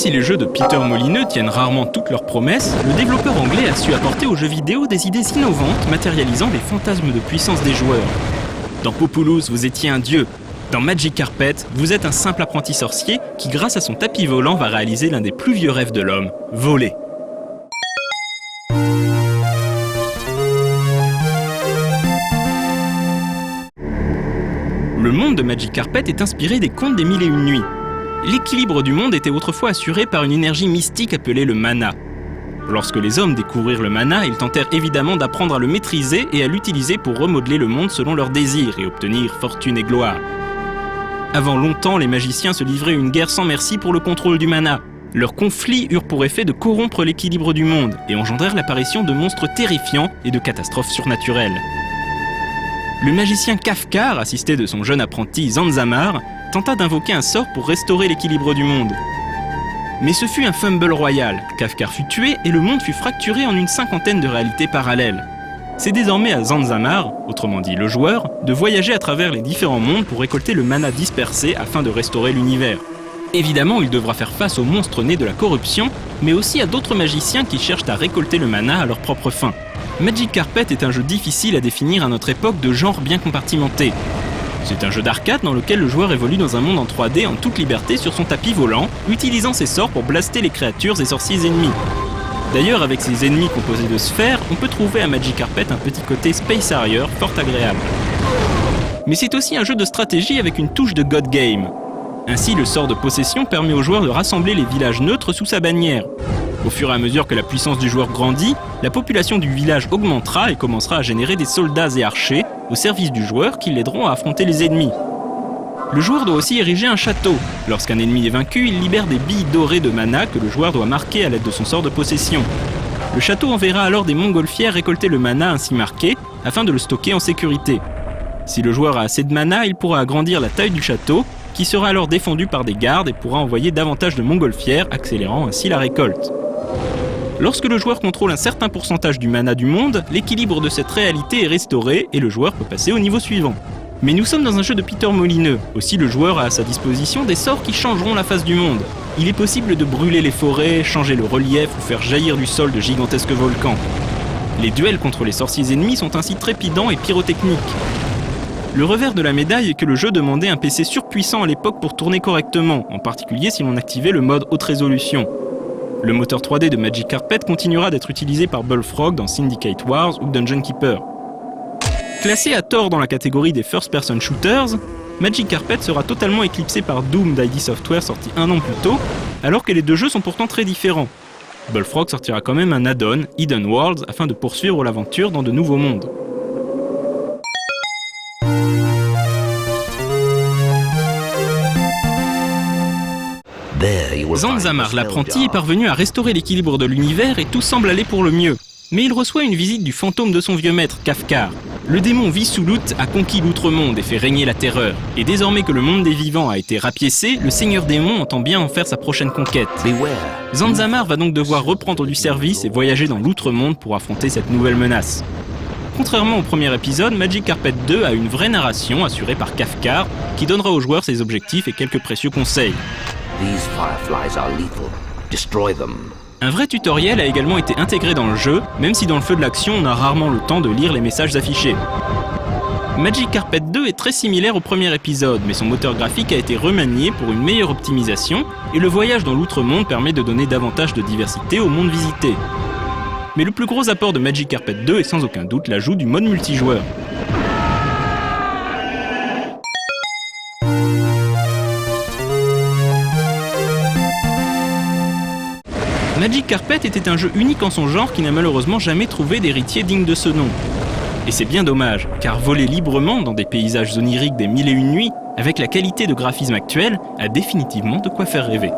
si les jeux de Peter Molyneux tiennent rarement toutes leurs promesses, le développeur anglais a su apporter aux jeux vidéo des idées innovantes matérialisant les fantasmes de puissance des joueurs. Dans Populous, vous étiez un dieu. Dans Magic Carpet, vous êtes un simple apprenti sorcier qui, grâce à son tapis volant, va réaliser l'un des plus vieux rêves de l'homme, voler. Le monde de Magic Carpet est inspiré des contes des Mille et Une Nuits. L'équilibre du monde était autrefois assuré par une énergie mystique appelée le mana. Lorsque les hommes découvrirent le mana, ils tentèrent évidemment d'apprendre à le maîtriser et à l'utiliser pour remodeler le monde selon leurs désirs et obtenir fortune et gloire. Avant longtemps, les magiciens se livraient une guerre sans merci pour le contrôle du mana. Leurs conflits eurent pour effet de corrompre l'équilibre du monde et engendrèrent l'apparition de monstres terrifiants et de catastrophes surnaturelles. Le magicien Kafkar, assisté de son jeune apprenti Zanzamar, tenta d'invoquer un sort pour restaurer l'équilibre du monde. Mais ce fut un fumble royal. Kafkar fut tué et le monde fut fracturé en une cinquantaine de réalités parallèles. C'est désormais à Zanzamar, autrement dit le joueur, de voyager à travers les différents mondes pour récolter le mana dispersé afin de restaurer l'univers. Évidemment, il devra faire face aux monstres nés de la corruption, mais aussi à d'autres magiciens qui cherchent à récolter le mana à leur propre fin. Magic Carpet est un jeu difficile à définir à notre époque de genre bien compartimenté. C'est un jeu d'arcade dans lequel le joueur évolue dans un monde en 3D en toute liberté sur son tapis volant, utilisant ses sorts pour blaster les créatures et sorciers ennemis. D'ailleurs, avec ses ennemis composés de sphères, on peut trouver à Magic Carpet un petit côté Space Harrier fort agréable. Mais c'est aussi un jeu de stratégie avec une touche de God Game. Ainsi, le sort de possession permet aux joueurs de rassembler les villages neutres sous sa bannière. Au fur et à mesure que la puissance du joueur grandit, la population du village augmentera et commencera à générer des soldats et archers au service du joueur qui l'aideront à affronter les ennemis. Le joueur doit aussi ériger un château. Lorsqu'un ennemi est vaincu, il libère des billes dorées de mana que le joueur doit marquer à l'aide de son sort de possession. Le château enverra alors des montgolfières récolter le mana ainsi marqué afin de le stocker en sécurité. Si le joueur a assez de mana, il pourra agrandir la taille du château, qui sera alors défendu par des gardes et pourra envoyer davantage de montgolfières, accélérant ainsi la récolte. Lorsque le joueur contrôle un certain pourcentage du mana du monde, l'équilibre de cette réalité est restauré et le joueur peut passer au niveau suivant. Mais nous sommes dans un jeu de Peter Molyneux, aussi le joueur a à sa disposition des sorts qui changeront la face du monde. Il est possible de brûler les forêts, changer le relief ou faire jaillir du sol de gigantesques volcans. Les duels contre les sorciers ennemis sont ainsi trépidants et pyrotechniques. Le revers de la médaille est que le jeu demandait un PC surpuissant à l'époque pour tourner correctement, en particulier si l'on activait le mode haute résolution. Le moteur 3D de Magic Carpet continuera d'être utilisé par Bullfrog dans Syndicate Wars ou Dungeon Keeper. Classé à tort dans la catégorie des first-person shooters, Magic Carpet sera totalement éclipsé par Doom d'ID Software sorti un an plus tôt, alors que les deux jeux sont pourtant très différents. Bullfrog sortira quand même un add-on, Hidden Worlds, afin de poursuivre l'aventure dans de nouveaux mondes. Zanzamar l'apprenti est parvenu à restaurer l'équilibre de l'univers et tout semble aller pour le mieux. Mais il reçoit une visite du fantôme de son vieux maître, Kafkar. Le démon Visulut a conquis l'outre-monde et fait régner la terreur. Et désormais que le monde des vivants a été rapiécé, le seigneur démon entend bien en faire sa prochaine conquête. Zanzamar va donc devoir reprendre du service et voyager dans l'outre-monde pour affronter cette nouvelle menace. Contrairement au premier épisode, Magic Carpet 2 a une vraie narration assurée par Kafkar qui donnera aux joueurs ses objectifs et quelques précieux conseils. These fireflies are lethal. Destroy them. Un vrai tutoriel a également été intégré dans le jeu, même si dans le feu de l'action, on a rarement le temps de lire les messages affichés. Magic Carpet 2 est très similaire au premier épisode, mais son moteur graphique a été remanié pour une meilleure optimisation, et le voyage dans l'outre-monde permet de donner davantage de diversité au monde visité. Mais le plus gros apport de Magic Carpet 2 est sans aucun doute l'ajout du mode multijoueur. Magic Carpet était un jeu unique en son genre qui n'a malheureusement jamais trouvé d'héritier digne de ce nom. Et c'est bien dommage, car voler librement dans des paysages oniriques des Mille et Une Nuits, avec la qualité de graphisme actuelle, a définitivement de quoi faire rêver.